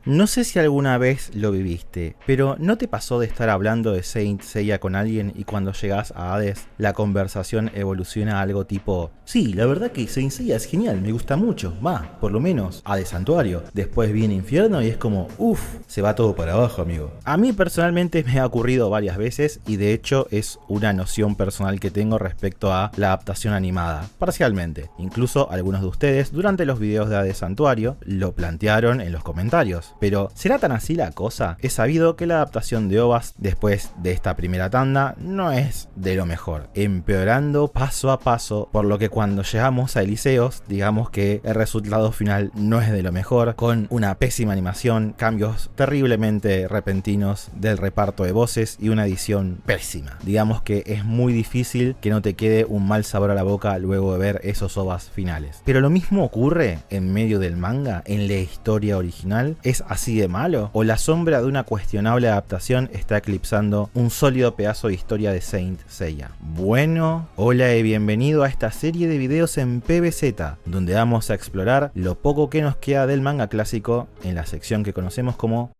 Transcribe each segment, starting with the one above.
No sé si alguna vez lo viviste, pero ¿no te pasó de estar hablando de Saint Seiya con alguien y cuando llegas a Hades, la conversación evoluciona a algo tipo: sí, la verdad que Saint Seiya es genial, me gusta mucho, va, por lo menos, Hades Santuario. Después viene Infierno y es como, uff, se va todo para abajo, amigo. A mí personalmente me ha ocurrido varias veces y de hecho es una noción personal que tengo respecto a la adaptación animada, parcialmente. Incluso algunos de ustedes durante los videos de Hades Santuario lo plantearon en los comentarios. Pero, ¿será tan así la cosa? Es sabido que la adaptación de OVAs después de esta primera tanda no es de lo mejor, empeorando paso a paso, por lo que cuando llegamos a Eliseos, digamos que el resultado final no es de lo mejor, con una pésima animación, cambios terriblemente repentinos del reparto de voces y una edición pésima. Digamos que es muy difícil que no te quede un mal sabor a la boca luego de ver esos OVAs finales. Pero lo mismo ocurre en medio del manga, en la historia original. ¿Es así de malo? ¿O la sombra de una cuestionable adaptación está eclipsando un sólido pedazo de historia de Saint Seiya? Bueno, hola y bienvenido a esta serie de videos en PBZ, donde vamos a explorar lo poco que nos queda del manga clásico en la sección que conocemos como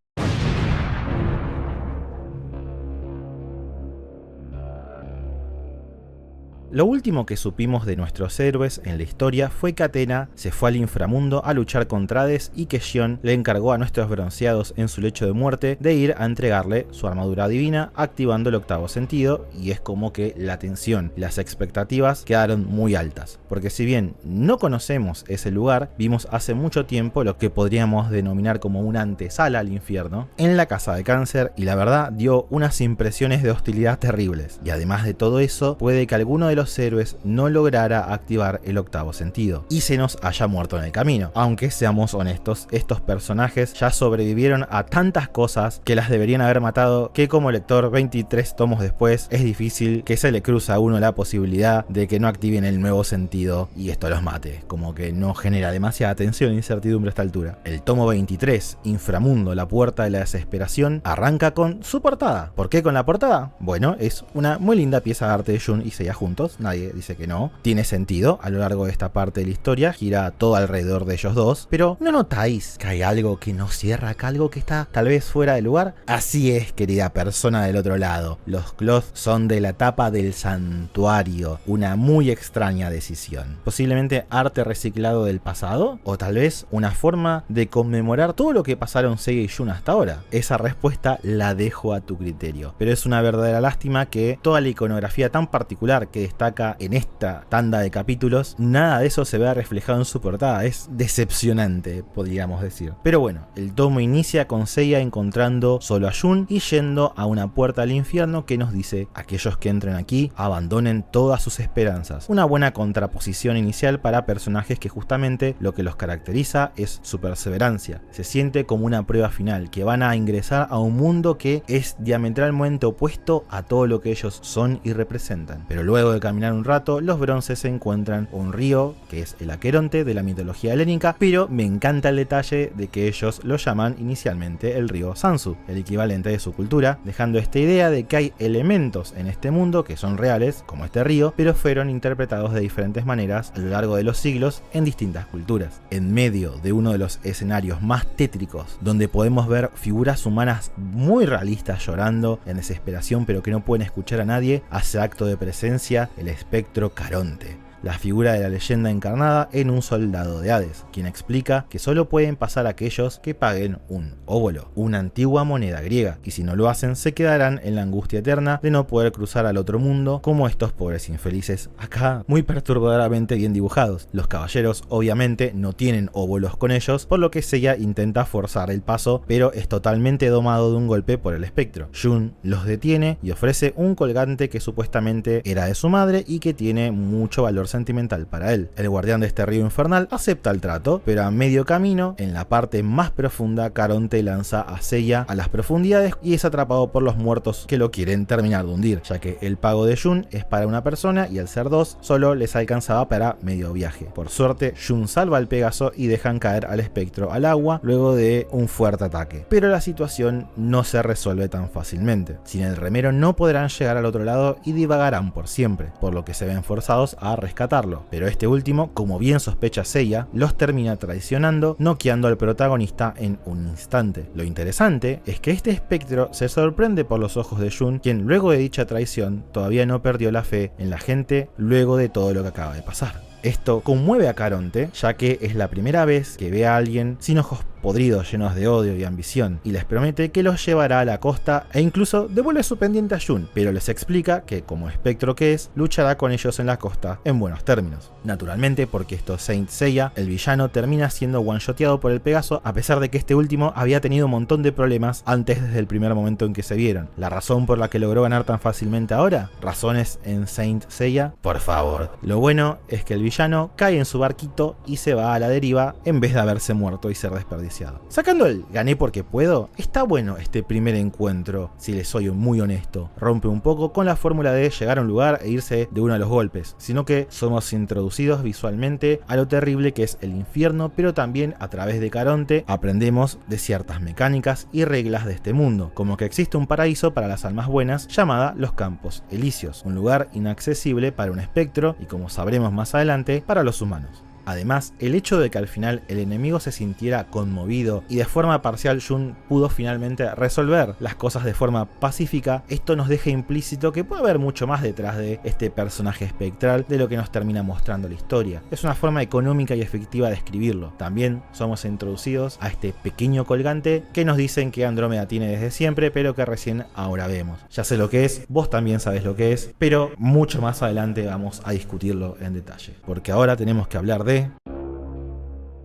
Lo último que supimos de nuestros héroes en la historia fue que Athena se fue al inframundo a luchar contra Hades y que Shion le encargó a nuestros bronceados en su lecho de muerte de ir a entregarle su armadura divina activando el octavo sentido, y es como que la tensión y las expectativas quedaron muy altas, porque si bien no conocemos ese lugar, vimos hace mucho tiempo lo que podríamos denominar como una antesala al infierno en la casa de Cáncer, y la verdad dio unas impresiones de hostilidad terribles, y además de todo eso puede que alguno de los héroes no lograra activar el octavo sentido y se nos haya muerto en el camino. Aunque seamos honestos, estos personajes ya sobrevivieron a tantas cosas que las deberían haber matado, que como lector 23 tomos después es difícil que se le cruza a uno la posibilidad de que no activen el nuevo sentido y esto los mate, como que no genera demasiada tensión e incertidumbre a esta altura. El tomo 23, Inframundo, la puerta de la desesperación, arranca con su portada. ¿Por qué con la portada? Bueno, es una muy linda pieza de arte de Jun y Seiya juntos. Nadie dice que no. Tiene sentido, a lo largo de esta parte de la historia gira todo alrededor de ellos dos, pero ¿no notáis que hay algo que no cierra acá, algo que está tal vez fuera de lugar? Así es, querida persona del otro lado, los cloth son de la tapa del santuario, una muy extraña decisión. Posiblemente arte reciclado del pasado, o tal vez una forma de conmemorar todo lo que pasaron Seiya y Jun hasta ahora. Esa respuesta la dejo a tu criterio, pero es una verdadera lástima que toda la iconografía tan particular que destaca en esta tanda de capítulos, nada de eso se vea reflejado en su portada. Es decepcionante, podríamos decir. Pero bueno, el tomo inicia con Seiya encontrando solo a Jun y yendo a una puerta al infierno que nos dice: aquellos que entren aquí abandonen todas sus esperanzas. Una buena contraposición inicial para personajes que justamente lo que los caracteriza es su perseverancia. Se siente como una prueba final, que van a ingresar a un mundo que es diametralmente opuesto a todo lo que ellos son y representan. Pero luego de caminar un rato, los bronces se encuentran un río, que es el Aqueronte de la mitología helénica, pero me encanta el detalle de que ellos lo llaman inicialmente el río Sansu, el equivalente de su cultura, dejando esta idea de que hay elementos en este mundo que son reales, como este río, pero fueron interpretados de diferentes maneras a lo largo de los siglos en distintas culturas. En medio de uno de los escenarios más tétricos, donde podemos ver figuras humanas muy realistas llorando en desesperación pero que no pueden escuchar a nadie, hace acto de presencia el espectro Caronte, la figura de la leyenda encarnada en un soldado de Hades, quien explica que solo pueden pasar aquellos que paguen un óbolo, una antigua moneda griega, y si no lo hacen se quedarán en la angustia eterna de no poder cruzar al otro mundo como estos pobres infelices, acá muy perturbadoramente bien dibujados. Los caballeros obviamente no tienen óbolos con ellos, por lo que Seiya intenta forzar el paso, pero es totalmente domado de un golpe por el espectro. Jun los detiene y ofrece un colgante que supuestamente era de su madre y que tiene mucho valor sentimental para él. El guardián de este río infernal acepta el trato, pero a medio camino, en la parte más profunda, Caronte lanza a Seiya a las profundidades y es atrapado por los muertos que lo quieren terminar de hundir, ya que el pago de Jun es para una persona y al ser dos, solo les alcanzaba para medio viaje. Por suerte, Jun salva al Pégaso y dejan caer al espectro al agua luego de un fuerte ataque. Pero la situación no se resuelve tan fácilmente. Sin el remero no podrán llegar al otro lado y divagarán por siempre, por lo que se ven forzados a rescatar rescatarlo, pero este último, como bien sospecha Seiya, los termina traicionando, noqueando al protagonista en un instante. Lo interesante es que este espectro se sorprende por los ojos de Jun, quien luego de dicha traición todavía no perdió la fe en la gente luego de todo lo que acaba de pasar. Esto conmueve a Caronte, ya que es la primera vez que ve a alguien sin ojos podridos llenos de odio y ambición, y les promete que los llevará a la costa e incluso devuelve su pendiente a Jun, pero les explica que, como espectro que es, luchará con ellos en la costa en buenos términos. Naturalmente, porque esto Saint Seiya, el villano, termina siendo one-shoteado por el Pegaso, a pesar de que este último había tenido un montón de problemas antes desde el primer momento en que se vieron. ¿La razón por la que logró ganar tan fácilmente ahora? ¿Razones en Saint Seiya? Por favor. Lo bueno es que el villano cae en su barquito y se va a la deriva en vez de haberse muerto y ser desperdiciado. Sacando el gané porque puedo, está bueno este primer encuentro, si les soy muy honesto. Rompe un poco con la fórmula de llegar a un lugar e irse de uno a los golpes, sino que somos introducidos visualmente a lo terrible que es el infierno, pero también a través de Caronte aprendemos de ciertas mecánicas y reglas de este mundo, como que existe un paraíso para las almas buenas llamada los Campos Elíseos, un lugar inaccesible para un espectro y, como sabremos más adelante, para los humanos. Además, el hecho de que al final el enemigo se sintiera conmovido y de forma parcial Jun pudo finalmente resolver las cosas de forma pacífica, esto nos deja implícito que puede haber mucho más detrás de este personaje espectral de lo que nos termina mostrando la historia. Es una forma económica y efectiva de escribirlo. También somos introducidos a este pequeño colgante que nos dicen que Andrómeda tiene desde siempre, pero que recién ahora vemos. Ya sé lo que es, vos también sabés lo que es, pero mucho más adelante vamos a discutirlo en detalle, porque ahora tenemos que hablar de...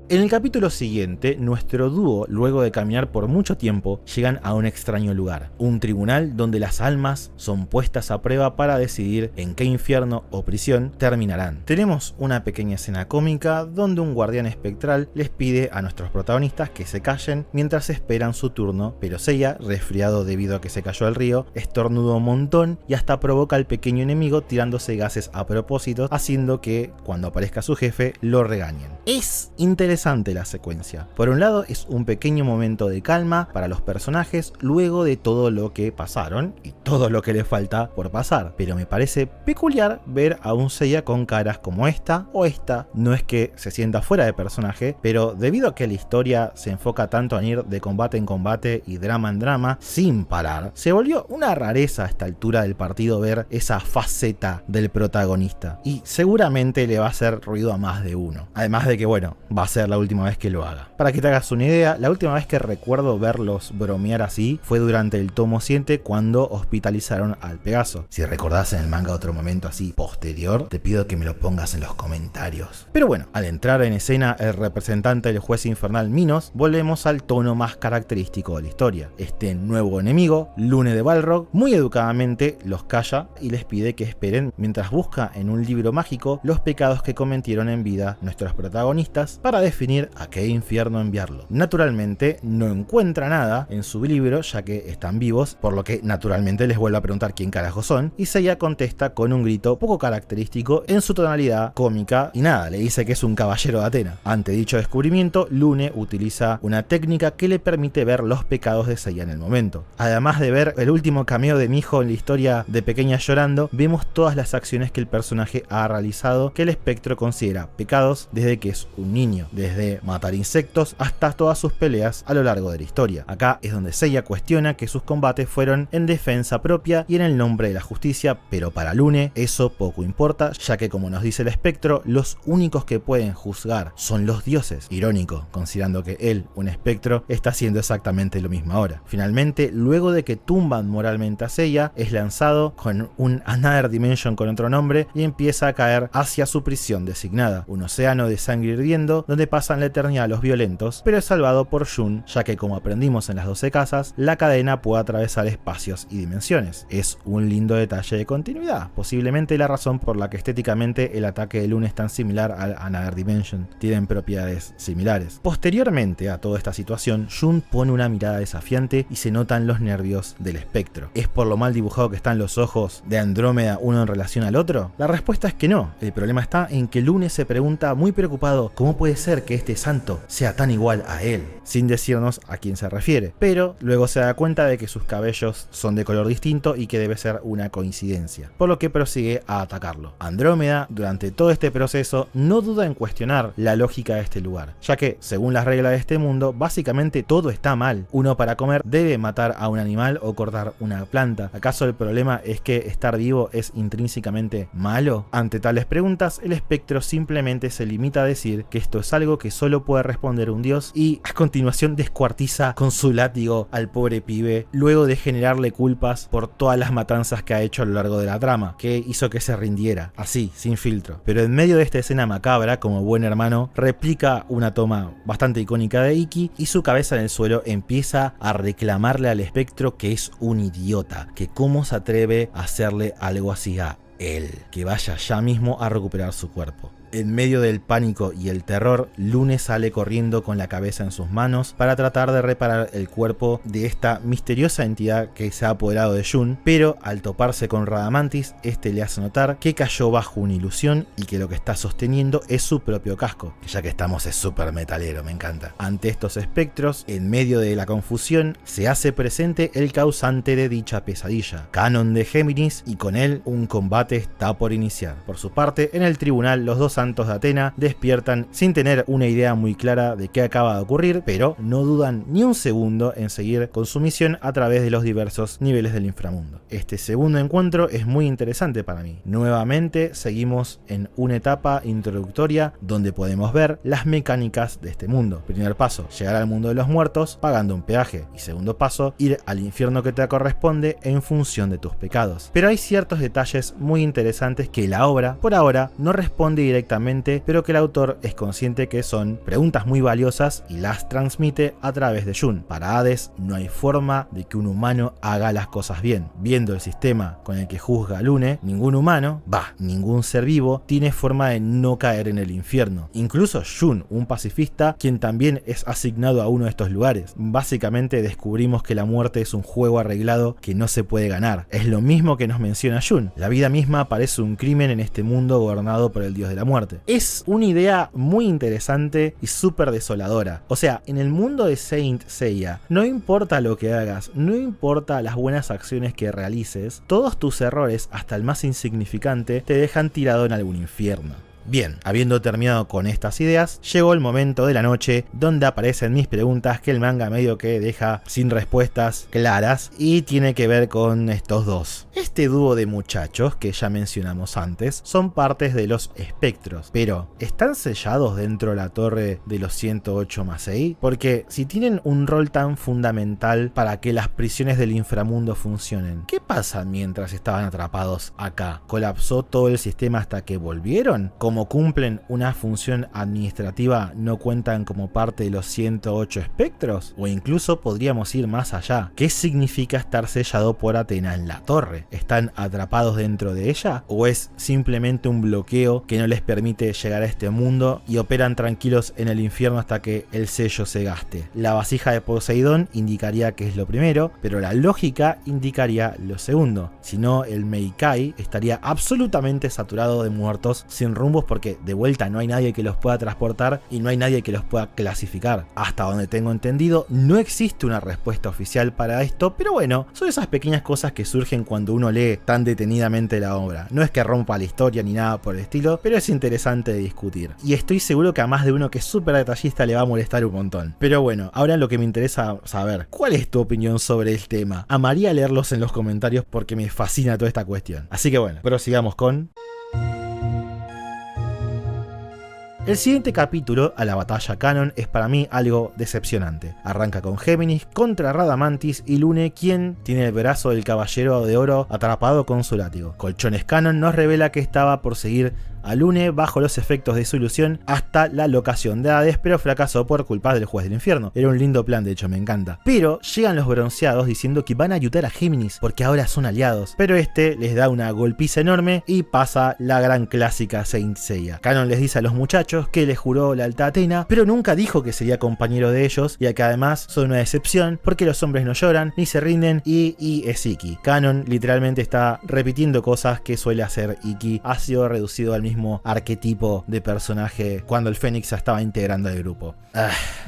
En el capítulo siguiente, nuestro dúo, luego de caminar por mucho tiempo, llegan a un extraño lugar, un tribunal donde las almas son puestas a prueba para decidir en qué infierno o prisión terminarán. Tenemos una pequeña escena cómica donde un guardián espectral les pide a nuestros protagonistas que se callen mientras esperan su turno, pero Seiya, resfriado debido a que se cayó al río, estornuda un montón y hasta provoca al pequeño enemigo tirándose gases a propósito, haciendo que, cuando aparezca su jefe, lo regañen. Es interesante la secuencia. Por un lado, es un pequeño momento de calma para los personajes luego de todo lo que pasaron y todo lo que les falta por pasar, pero me parece peculiar ver a un Seiya con caras como esta o esta. No es que se sienta fuera de personaje, pero debido a que la historia se enfoca tanto en ir de combate en combate y drama en drama sin parar, se volvió una rareza a esta altura del partido ver esa faceta del protagonista, y seguramente le va a hacer ruido a más de uno. Además de que, bueno, va a ser la última vez que lo haga. Para que te hagas una idea, la última vez que recuerdo verlos bromear así fue durante el tomo 7, cuando hospitalizaron al Pegaso. Si recordás en el manga otro momento así posterior, te pido que me lo pongas en los comentarios. Pero bueno, al entrar en escena el representante del juez infernal Minos, volvemos al tono más característico de la historia. Este nuevo enemigo, Lune de Balrog, muy educadamente los calla y les pide que esperen mientras busca en un libro mágico los pecados que cometieron en vida nuestros protagonistas para definir a qué infierno enviarlo. Naturalmente no encuentra nada en su libro, ya que están vivos, por lo que naturalmente les vuelve a preguntar quién carajo son, y Seiya contesta con un grito poco característico en su tonalidad cómica, y nada, le dice que es un caballero de Atena. Ante dicho descubrimiento, Lune utiliza una técnica que le permite ver los pecados de Seiya en el momento. Además de ver el último cameo de Miho en la historia de Pequeña Llorando, vemos todas las acciones que el personaje ha realizado que el espectro considera pecados desde que es un niño, desde matar insectos hasta todas sus peleas a lo largo de la historia. Acá es donde Seiya cuestiona que sus combates fueron en defensa propia y en el nombre de la justicia, pero para Lune eso poco importa, ya que, como nos dice el espectro, los únicos que pueden juzgar son los dioses. Irónico, considerando que él, un espectro, está haciendo exactamente lo mismo ahora. Finalmente, luego de que tumban moralmente a Seiya, es lanzado con un Another Dimension con otro nombre y empieza a caer hacia su prisión designada, un océano de sangre hirviendo donde pasan la eternidad los violentos, pero es salvado por Jun, ya que, como aprendimos en las 12 casas, la cadena puede atravesar espacios y dimensiones. Es un lindo detalle de continuidad, posiblemente la razón por la que estéticamente el ataque de Lune es tan similar al Another Dimension. Tienen propiedades similares. Posteriormente a toda esta situación, Jun pone una mirada desafiante y se notan los nervios del espectro. ¿Es por lo mal dibujado que están los ojos de Andrómeda uno en relación al otro? La respuesta es que no. El problema está en que Lune se pregunta muy preocupado cómo puede ser ser que este santo sea tan igual a él? Sin decirnos a quién se refiere, pero luego se da cuenta de que sus cabellos son de color distinto y que debe ser una coincidencia, por lo que prosigue a atacarlo. Andrómeda, durante todo este proceso, no duda en cuestionar la lógica de este lugar, ya que, según las reglas de este mundo, básicamente todo está mal. Uno para comer debe matar a un animal o cortar una planta. ¿Acaso el problema es que estar vivo es intrínsecamente malo? Ante tales preguntas, el espectro simplemente se limita a decir que esto es algo que solo puede responder un dios y a continuación descuartiza con su látigo al pobre pibe, luego de generarle culpas por todas las matanzas que ha hecho a lo largo de la trama, que hizo que se rindiera, así, sin filtro. Pero en medio de esta escena macabra, como buen hermano, replica una toma bastante icónica de Ikki y su cabeza en el suelo empieza a reclamarle al espectro que es un idiota, que cómo se atreve a hacerle algo así a él, que vaya ya mismo a recuperar su cuerpo. En medio del pánico y el terror, Lune sale corriendo con la cabeza en sus manos para tratar de reparar el cuerpo de esta misteriosa entidad que se ha apoderado de Jun, pero al toparse con Radamantis, este le hace notar que cayó bajo una ilusión y que lo que está sosteniendo es su propio casco, que ya que estamos es súper metalero, me encanta. Ante estos espectros, en medio de la confusión, se hace presente el causante de dicha pesadilla, Canon de Géminis, y con él un combate está por iniciar. Por su parte, en el tribunal, los dos santos de Atena despiertan sin tener una idea muy clara de qué acaba de ocurrir, pero no dudan ni un segundo en seguir con su misión a través de los diversos niveles del inframundo. Este segundo encuentro es muy interesante para mí. Nuevamente seguimos en una etapa introductoria donde podemos ver las mecánicas de este mundo. Primer paso, llegar al mundo de los muertos pagando un peaje, y segundo paso, ir al infierno que te corresponde en función de tus pecados. Pero hay ciertos detalles muy interesantes que la obra, por ahora, no responde directamente, pero que el autor es consciente que son preguntas muy valiosas y las transmite a través de Jun. Para Hades no hay forma de que un humano haga las cosas bien. Viendo el sistema con el que juzga a Lune, ningún humano, ningún ser vivo, tiene forma de no caer en el infierno. Incluso Jun, un pacifista, quien también es asignado a uno de estos lugares. Básicamente descubrimos que la muerte es un juego arreglado que no se puede ganar. Es lo mismo que nos menciona Jun. La vida misma parece un crimen en este mundo gobernado por el dios de la muerte. Es una idea muy interesante y súper desoladora. O sea, en el mundo de Saint Seiya, no importa lo que hagas, no importa las buenas acciones que realices, todos tus errores, hasta el más insignificante, te dejan tirado en algún infierno. Bien, habiendo terminado con estas ideas, llegó el momento de la noche donde aparecen mis preguntas que el manga medio que deja sin respuestas claras y tiene que ver con estos dos. Este dúo de muchachos que ya mencionamos antes son partes de los espectros, pero ¿están sellados dentro de la torre de los 108 Masei? Porque si tienen un rol tan fundamental para que las prisiones del inframundo funcionen, ¿qué pasa mientras estaban atrapados acá? ¿Colapsó todo el sistema hasta que volvieron? Como cumplen una función administrativa, ¿no cuentan como parte de los 108 espectros? O incluso podríamos ir más allá. ¿Qué significa estar sellado por Atena en la torre? ¿Están atrapados dentro de ella? ¿O es simplemente un bloqueo que no les permite llegar a este mundo y operan tranquilos en el infierno hasta que el sello se gaste? La vasija de Poseidón indicaría que es lo primero, pero la lógica indicaría lo segundo. Si no, el Meikai estaría absolutamente saturado de muertos sin rumbos, porque de vuelta no hay nadie que los pueda transportar y no hay nadie que los pueda clasificar. Hasta donde tengo entendido, no existe una respuesta oficial para esto, pero bueno, son esas pequeñas cosas que surgen cuando uno lee tan detenidamente la obra. No es que rompa la historia ni nada por el estilo, pero es interesante de discutir. Y estoy seguro que a más de uno que es súper detallista le va a molestar un montón. Pero bueno, ahora lo que me interesa saber, ¿cuál es tu opinión sobre el tema? Amaría leerlos en los comentarios porque me fascina toda esta cuestión. Así que bueno, prosigamos con... El siguiente capítulo, a la batalla canon, es para mí algo decepcionante. Arranca con Géminis contra Radamantis y Lune, quien tiene el brazo del caballero de oro atrapado con su látigo. Colchones canon nos revela que estaba por seguir a Lune bajo los efectos de su ilusión hasta la locación de Hades, pero fracasó por culpa del juez del infierno. Era un lindo plan, de hecho, me encanta. Pero llegan los bronceados diciendo que van a ayudar a Géminis porque ahora son aliados, pero este les da una golpiza enorme y pasa la gran clásica Saint Seiya. Canon les dice a los muchachos que les juró lealtad a Atena, pero nunca dijo que sería compañero de ellos, y que además son una decepción porque los hombres no lloran ni se rinden y es Ikki. Canon literalmente está repitiendo cosas que suele hacer Ikki, ha sido reducido al mismo mismo arquetipo de personaje cuando el Fénix se estaba integrando al grupo.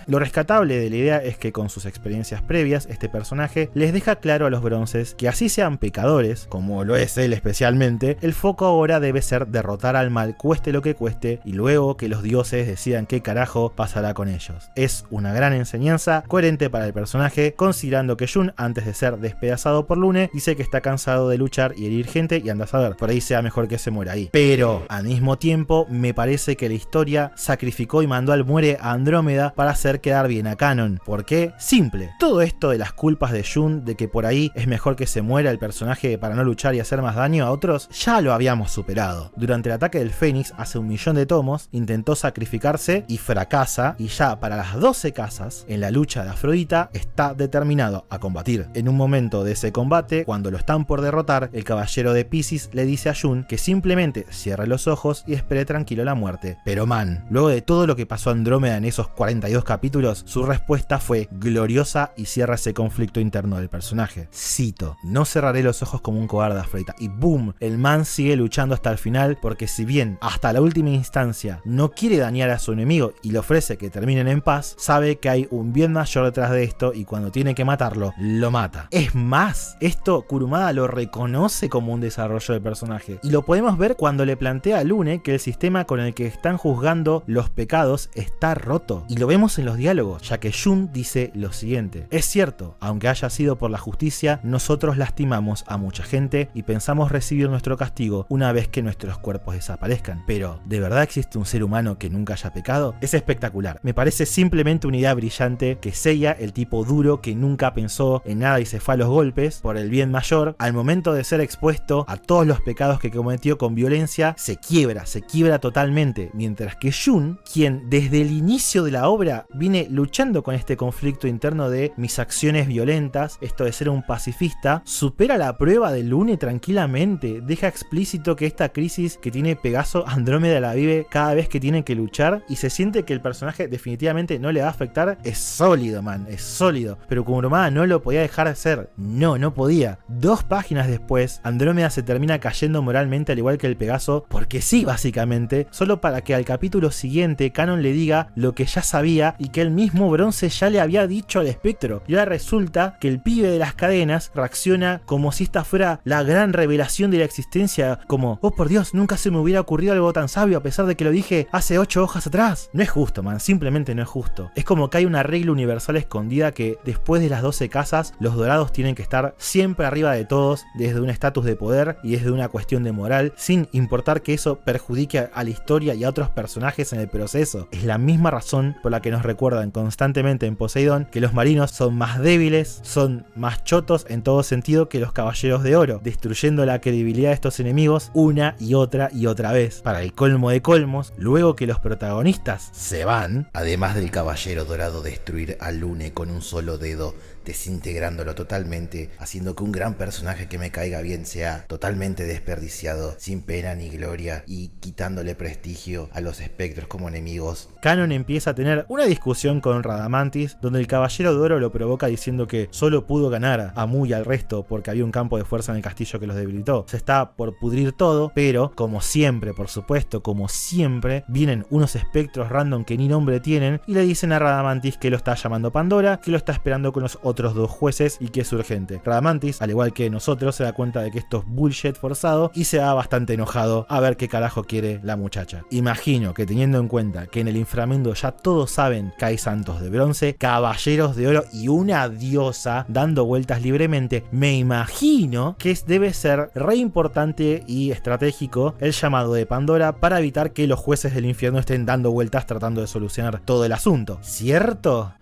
Lo rescatable de la idea es que con sus experiencias previas, este personaje les deja claro a los bronces que así sean pecadores, como lo es él especialmente, el foco ahora debe ser derrotar al mal cueste lo que cueste y luego que los dioses decidan qué carajo pasará con ellos. Es una gran enseñanza, coherente para el personaje, considerando que Jun, antes de ser despedazado por Lune, dice que está cansado de luchar y herir gente y anda a saber, por ahí sea mejor que se muera ahí. Pero al mismo tiempo me parece que la historia sacrificó y mandó al muere a Andrómeda para hacer quedar bien a Canon. ¿Por qué? Simple. Todo esto de las culpas de Jun, de que por ahí es mejor que se muera el personaje para no luchar y hacer más daño a otros, ya lo habíamos superado. Durante el ataque del Fénix hace 1.000.000 de tomos, intentó sacrificarse y fracasa, y ya para las 12 casas, en la lucha de Afrodita, está determinado a combatir. En un momento de ese combate, cuando lo están por derrotar, el caballero de Piscis le dice a Jun que simplemente cierre los ojos y espere tranquilo la muerte. Pero man, luego de todo lo que pasó a Andrómeda en esos 42 capítulos, su respuesta fue gloriosa y cierra ese conflicto interno del personaje. Cito: no cerraré los ojos como un cobarde, Afrodita. Y boom, el man sigue luchando hasta el final, porque si bien hasta la última instancia no quiere dañar a su enemigo y le ofrece que terminen en paz, sabe que hay un bien mayor detrás de esto y cuando tiene que matarlo, lo mata. Es más, esto Kurumada lo reconoce como un desarrollo del personaje y lo podemos ver cuando le plantea a Lune que el sistema con el que están juzgando los pecados está roto, y lo vemos en los diálogos, ya que Jun dice lo siguiente: es cierto, aunque haya sido por la justicia, nosotros lastimamos a mucha gente y pensamos recibir nuestro castigo una vez que nuestros cuerpos desaparezcan, pero ¿de verdad existe un ser humano que nunca haya pecado? Es espectacular, me parece simplemente una idea brillante que Seiya, el tipo duro que nunca pensó en nada y se fue a los golpes por el bien mayor, al momento de ser expuesto a todos los pecados que cometió con violencia, se quiebra totalmente, mientras que Jun, quien desde el inicio de la obra viene luchando con este conflicto interno de mis acciones violentas, esto de ser un pacifista, supera la prueba de Lune tranquilamente, deja explícito que esta crisis que tiene Pegaso, Andrómeda la vive cada vez que tiene que luchar y se siente que el personaje definitivamente no le va a afectar. Es sólido, man, es sólido, pero Kurumada no lo podía dejar de hacer, no podía. 2 páginas después, Andrómeda se termina cayendo moralmente al igual que el Pegaso, porque sí, básicamente, solo para que al capítulo siguiente Canon le diga lo que ya sabía y que el mismo Bronce ya le había dicho al espectro. Y ahora resulta que el pibe de las cadenas reacciona como si esta fuera la gran revelación de la existencia, como, oh por Dios, nunca se me hubiera ocurrido algo tan sabio a pesar de que lo dije hace 8 hojas atrás. No es justo, man, simplemente no es justo. Es como que hay una regla universal escondida que después de las 12 casas, los dorados tienen que estar siempre arriba de todos, desde un estatus de poder y desde una cuestión de moral, sin importar que eso perjudique a la historia y a otros personajes en el proceso. Es la misma razón por la que nos recuerdan constantemente en Poseidón que los marinos son más débiles, son más chotos en todo sentido que los caballeros de oro, destruyendo la credibilidad de estos enemigos una y otra vez. Para el colmo de colmos, luego que los protagonistas se van, además del caballero dorado destruir a Lune con un solo dedo, desintegrándolo totalmente, haciendo que un gran personaje que me caiga bien sea totalmente desperdiciado, sin pena ni gloria, y quitándole prestigio a los espectros como enemigos. Canon empieza a tener una discusión con Radamantis, donde el caballero de oro lo provoca diciendo que solo pudo ganar a Mu y al resto porque había un campo de fuerza en el castillo que los debilitó. Se está por pudrir todo, pero como siempre, por supuesto, como siempre, vienen unos espectros random que ni nombre tienen y le dicen a Radamantis que lo está llamando Pandora, que lo está esperando con los otros 2 jueces y que es urgente. Radamantis, al igual que nosotros, se da cuenta de que esto es bullshit forzado y se va bastante enojado a ver qué carajo quiere la muchacha. Imagino que teniendo en cuenta que en el inframundo ya todos saben que hay santos de bronce, caballeros de oro y una diosa dando vueltas libremente, me imagino que debe ser re importante y estratégico el llamado de Pandora para evitar que los jueces del infierno estén dando vueltas tratando de solucionar todo el asunto. ¿Cierto?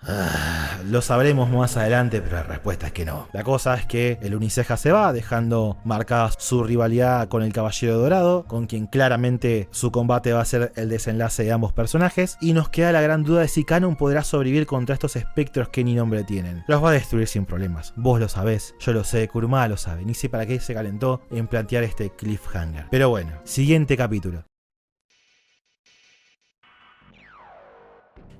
Lo sabremos más adelante, pero la respuesta es que no. La cosa es que el Uniceja se va, dejando marcada su rivalidad con el Caballero Dorado, con quien claramente su combate va a ser el desenlace de ambos personajes, y nos queda la gran duda de si Canon podrá sobrevivir contra estos espectros que ni nombre tienen. Los va a destruir sin problemas. Vos lo sabés, yo lo sé, Kurumada lo sabe, ni sé para qué se calentó en plantear este cliffhanger. Pero bueno, siguiente capítulo.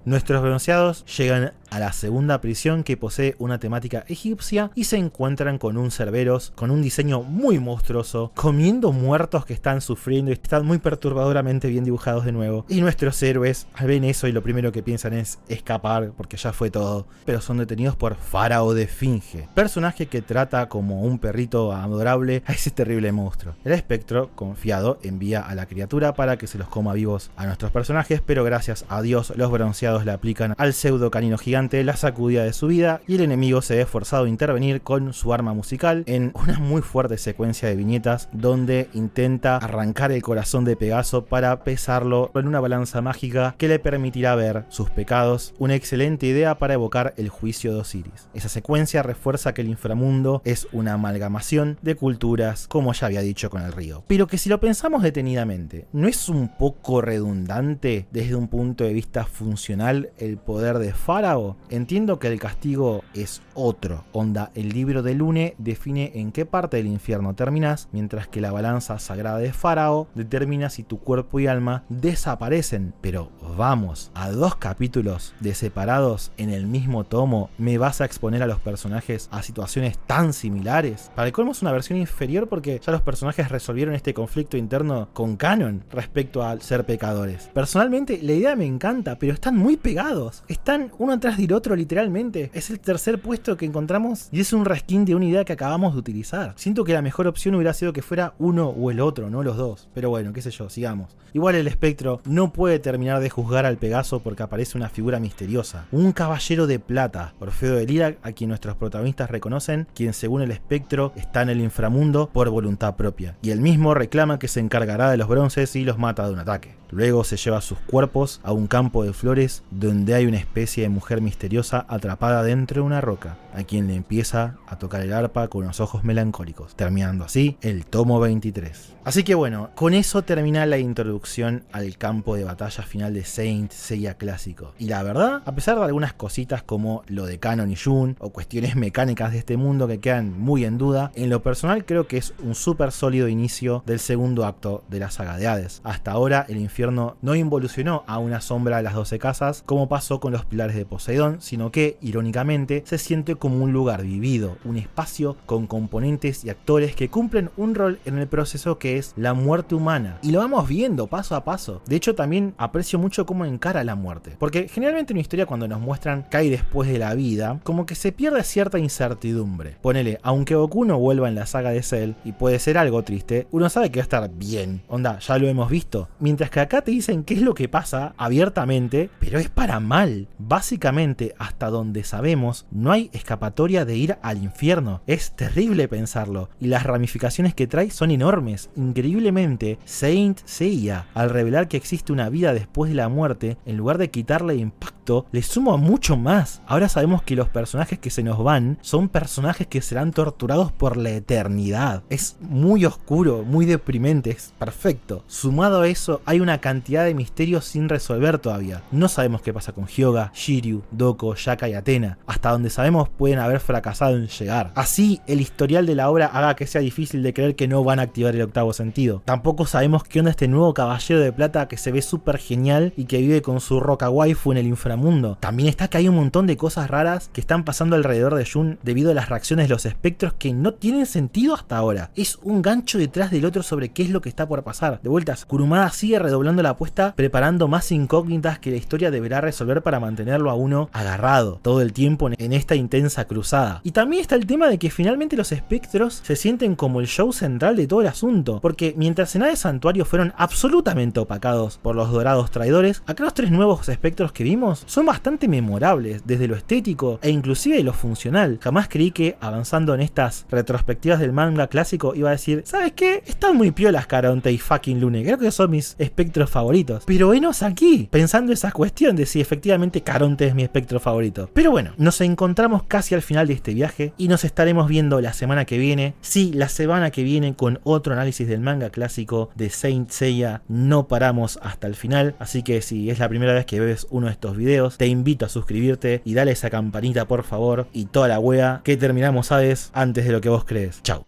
Nuestros bronceados llegan a la segunda prisión, que posee una temática egipcia, y se encuentran con un Cerberus con un diseño muy monstruoso, comiendo muertos que están sufriendo y están muy perturbadoramente bien dibujados de nuevo. Y nuestros héroes ven eso y lo primero que piensan es escapar porque ya fue todo, pero son detenidos por Fáraho de Esfinge, personaje que trata como un perrito adorable a ese terrible monstruo. El espectro, confiado, envía a la criatura para que se los coma vivos a nuestros personajes, pero gracias a Dios los bronceados le aplican al pseudo canino gigante la sacudida de su vida y el enemigo se ve forzado a intervenir con su arma musical en una muy fuerte secuencia de viñetas donde intenta arrancar el corazón de Pegaso para pesarlo en una balanza mágica que le permitirá ver sus pecados, una excelente idea para evocar el juicio de Osiris. Esa secuencia refuerza que el inframundo es una amalgamación de culturas, como ya había dicho con el río. Pero que si lo pensamos detenidamente, ¿no es un poco redundante desde un punto de vista funcional el poder de Fáraho? Entiendo que el castigo es otro, onda, el libro de Lune define en qué parte del infierno terminas, mientras que la balanza sagrada de Fáraho determina si tu cuerpo y alma desaparecen. Pero vamos, a 2 capítulos de separados en el mismo tomo, ¿me vas a exponer a los personajes a situaciones tan similares? Para el colmo es una versión inferior porque ya los personajes resolvieron este conflicto interno con canon respecto al ser pecadores. Personalmente la idea me encanta, pero están muy pegados, están uno atrás del otro literalmente. Es el tercer puesto que encontramos y es un reskin de una idea que acabamos de utilizar. Siento que la mejor opción hubiera sido que fuera uno o el otro, no los dos, pero bueno, qué sé yo, sigamos. Igual el espectro no puede terminar de juzgar al Pegaso porque aparece una figura misteriosa, un caballero de plata, Orfeo de Lira, a quien nuestros protagonistas reconocen, quien según el espectro está en el inframundo por voluntad propia, y él mismo reclama que se encargará de los bronces y los mata de un ataque. Luego se lleva sus cuerpos a un campo de flores donde hay una especie de mujer misteriosa atrapada dentro de una roca, a quien le empieza a tocar el arpa con unos ojos melancólicos, terminando así el tomo 23. Así que bueno, con eso termina la introducción al campo de batalla final de Saint Seiya clásico. Y la verdad, a pesar de algunas cositas como lo de Canon y Jun, o cuestiones mecánicas de este mundo que quedan muy en duda, en lo personal creo que es un súper sólido inicio del segundo acto de la saga de Hades. Hasta ahora el infierno no involucionó a una sombra de las 12 casas como pasó con los pilares de Poseidón, sino que, irónicamente, se siente como un lugar vivido, un espacio con componentes y actores que cumplen un rol en el proceso que es la muerte humana. Y lo vamos viendo paso a paso. De hecho, también aprecio mucho cómo encara la muerte, porque generalmente en una historia cuando nos muestran qué hay después de la vida, como que se pierde cierta incertidumbre. Ponele, aunque Goku no vuelva en la saga de Cell, y puede ser algo triste, uno sabe que va a estar bien. Onda, ya lo hemos visto. Mientras que acá te dicen qué es lo que pasa abiertamente, pero es para mal. Básicamente, hasta donde sabemos, no hay escapatoria de ir al infierno. Es terrible pensarlo, y las ramificaciones que trae son enormes. Increíblemente, Saint Seiya, al revelar que existe una vida después de la muerte, en lugar de quitarle impacto, le suma mucho más. Ahora sabemos que los personajes que se nos van son personajes que serán torturados por la eternidad. Es muy oscuro, muy deprimente, es perfecto. Sumado a eso, hay una cantidad de misterios sin resolver todavía. No sabemos qué pasa con Hyoga, Shiryu, Doko, Shaka y Athena. Hasta donde sabemos pueden haber fracasado en llegar. Así, el historial de la obra haga que sea difícil de creer que no van a activar el octavo sentido. Tampoco sabemos qué onda este nuevo caballero de plata que se ve súper genial y que vive con su roca waifu en el inframundo. También está que hay un montón de cosas raras que están pasando alrededor de Jun debido a las reacciones de los espectros que no tienen sentido hasta ahora. Es un gancho detrás del otro sobre qué es lo que está por pasar. De vueltas, Kurumada sigue redoblando la apuesta, preparando más incógnitas que la historia deberá resolver para mantenerlo a uno agarrado todo el tiempo en esta intensa cruzada. Y también está el tema de que finalmente los espectros se sienten como el show central de todo el asunto, porque mientras en Hades Santuario fueron absolutamente opacados por los dorados traidores, acá los 3 nuevos espectros que vimos son bastante memorables desde lo estético e inclusive lo funcional. Jamás creí que avanzando en estas retrospectivas del manga clásico iba a decir, ¿sabes qué? Están muy piolas Caronte y fucking Lune, creo que son mis espectros favoritos. Pero venos aquí, pensando esa cuestión de si efectivamente Caronte es mi espectro favorito. Pero bueno, nos encontramos casi al final de este viaje y nos estaremos viendo la semana que viene. Sí, la semana que viene con otro análisis del manga clásico de Saint Seiya. No paramos hasta el final, así que si es la primera vez que ves uno de estos videos, te invito a suscribirte y dale esa campanita por favor y toda la wea que terminamos Hades antes de lo que vos crees. Chau.